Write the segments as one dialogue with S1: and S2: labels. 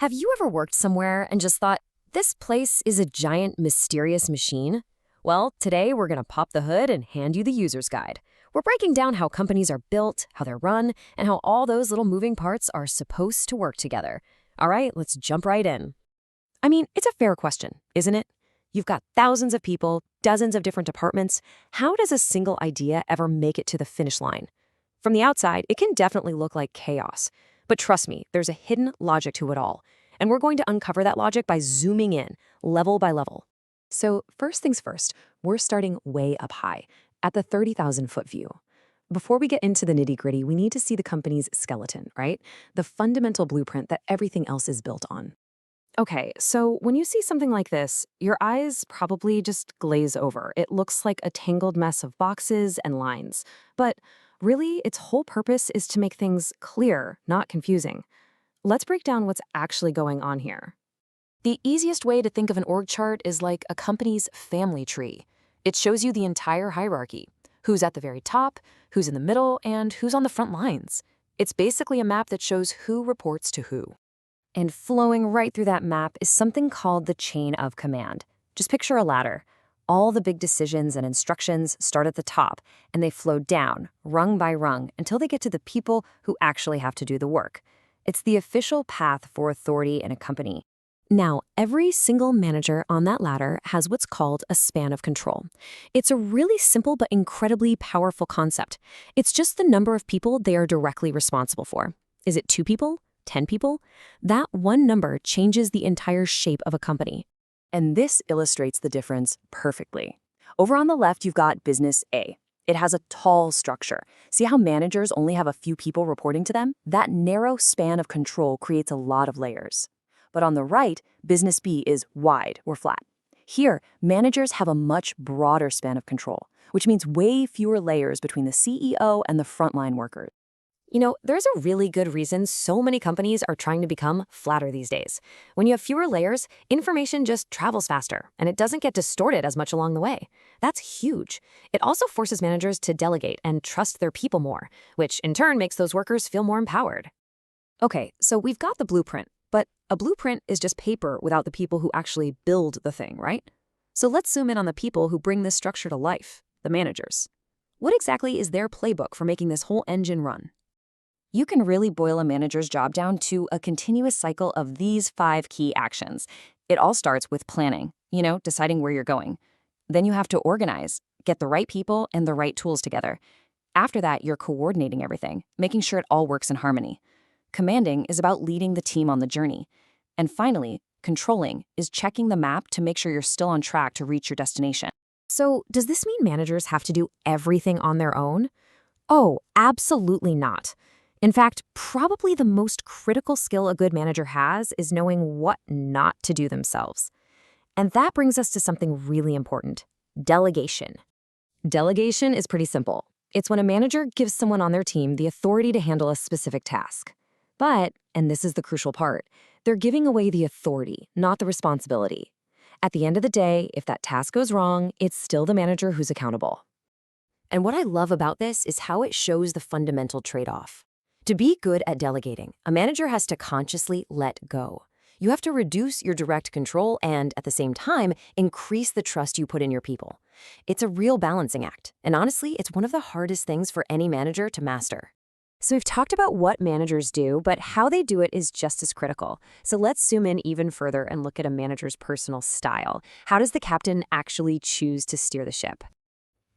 S1: Have you ever worked somewhere and just thought, this place is a giant, mysterious machine? Well, today we're going to pop the hood and hand you the user's guide. We're breaking down how companies are built, how they're run, and how all those little moving parts are supposed to work together. All right, let's jump right in. I mean, it's a fair question, isn't it? You've got thousands of people, dozens of different departments. How does a single idea ever make it to the finish line? From the outside, it can definitely look like chaos. But trust me, there's a hidden logic to it all. And we're going to uncover that logic by zooming in, level by level. So first things first, we're starting way up high, at the 30,000-foot view. Before we get into the nitty-gritty, we need to see the company's skeleton, right? The fundamental blueprint that everything else is built on. Okay, so when you see something like this, your eyes probably just glaze over. It looks like a tangled mess of boxes and lines. But really, its whole purpose is to make things clear, not confusing. Let's break down what's actually going on here. The easiest way to think of an org chart is like a company's family tree. It shows you the entire hierarchy, who's at the very top, who's in the middle, and who's on the front lines. It's basically a map that shows who reports to who. And flowing right through that map is something called the chain of command. Just picture a ladder. All the big decisions and instructions start at the top, and they flow down, rung by rung, until they get to the people who actually have to do the work. It's the official path for authority in a company. Now, every single manager on that ladder has what's called a span of control. It's a really simple but incredibly powerful concept. It's just the number of people they are directly responsible for. Is it 2 people? 10 people? That one number changes the entire shape of a company. And this illustrates the difference perfectly. Over on the left, you've got Business A. It has a tall structure. See how managers only have a few people reporting to them? That narrow span of control creates a lot of layers. But on the right, Business B is wide or flat. Here, managers have a much broader span of control, which means way fewer layers between the CEO and the frontline workers. You know, there's a really good reason so many companies are trying to become flatter these days. When you have fewer layers, information just travels faster, and it doesn't get distorted as much along the way. That's huge. It also forces managers to delegate and trust their people more, which in turn makes those workers feel more empowered. Okay, so we've got the blueprint, but a blueprint is just paper without the people who actually build the thing, right? So let's zoom in on the people who bring this structure to life, the managers. What exactly is their playbook for making this whole engine run? You can really boil a manager's job down to a continuous cycle of these 5 key actions. It all starts with planning, deciding where you're going. Then you have to organize, get the right people and the right tools together. After that, you're coordinating everything, making sure it all works in harmony. Commanding is about leading the team on the journey. And finally, controlling is checking the map to make sure you're still on track to reach your destination. So, does this mean managers have to do everything on their own? Oh, absolutely not. In fact, probably the most critical skill a good manager has is knowing what not to do themselves. And that brings us to something really important: delegation. Delegation is pretty simple. It's when a manager gives someone on their team the authority to handle a specific task. But, and this is the crucial part, they're giving away the authority, not the responsibility. At the end of the day, if that task goes wrong, it's still the manager who's accountable. And what I love about this is how it shows the fundamental trade-off. To be good at delegating, a manager has to consciously let go. You have to reduce your direct control and, at the same time, increase the trust you put in your people. It's a real balancing act, and honestly, it's one of the hardest things for any manager to master. So we've talked about what managers do, but how they do it is just as critical. So let's zoom in even further and look at a manager's personal style. How does the captain actually choose to steer the ship?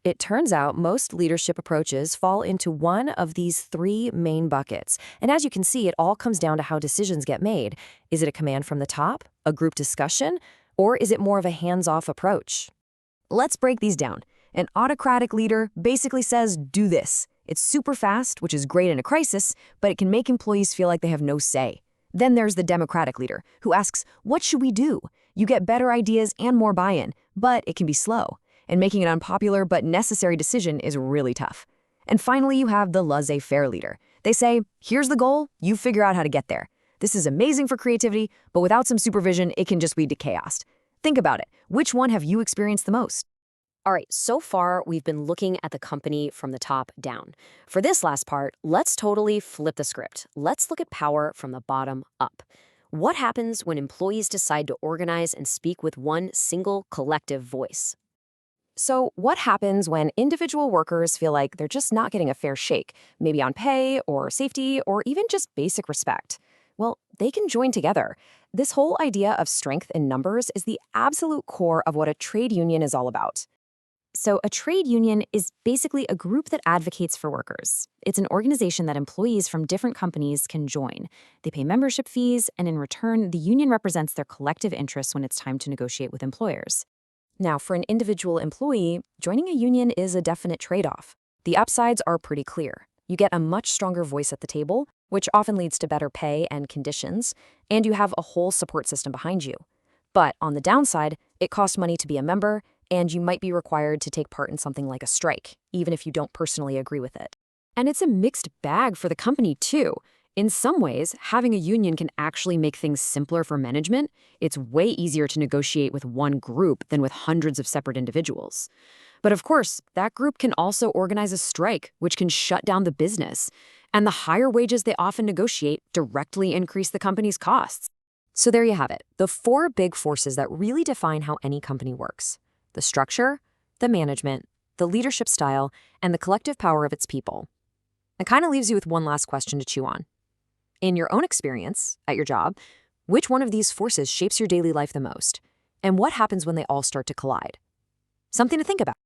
S1: It turns out most leadership approaches fall into one of these 3 main buckets. And as you can see, it all comes down to how decisions get made. Is it a command from the top, a group discussion, or is it more of a hands-off approach? Let's break these down. An autocratic leader basically says, do this. It's super fast, which is great in a crisis, but it can make employees feel like they have no say. Then there's the democratic leader, who asks, what should we do? You get better ideas and more buy-in, but it can be slow. And making an unpopular but necessary decision is really tough. And finally, you have the laissez-faire leader. They say, here's the goal, you figure out how to get there. This is amazing for creativity, but without some supervision, it can just lead to chaos. Think about it. Which one have you experienced the most? All right, so far we've been looking at the company from the top down. For this last part, let's totally flip the script. Let's look at power from the bottom up. What happens when employees decide to organize and speak with one single collective voice? So, what happens when individual workers feel like they're just not getting a fair shake, maybe on pay or safety or even just basic respect? Well, they can join together. This whole idea of strength in numbers is the absolute core of what a trade union is all about. So, a trade union is basically a group that advocates for workers. It's an organization that employees from different companies can join. They pay membership fees, and in return, the union represents their collective interests when it's time to negotiate with employers. Now, for an individual employee, joining a union is a definite trade-off. The upsides are pretty clear. You get a much stronger voice at the table, which often leads to better pay and conditions, and you have a whole support system behind you. But on the downside, it costs money to be a member, and you might be required to take part in something like a strike, even if you don't personally agree with it. And it's a mixed bag for the company, too. In some ways, having a union can actually make things simpler for management. It's way easier to negotiate with one group than with hundreds of separate individuals. But of course, that group can also organize a strike, which can shut down the business. And the higher wages they often negotiate directly increase the company's costs. So there you have it, the four big forces that really define how any company works: the structure, the management, the leadership style, and the collective power of its people. It kind of leaves you with one last question to chew on. In your own experience, at your job, which one of these forces shapes your daily life the most? And what happens when they all start to collide? Something to think about.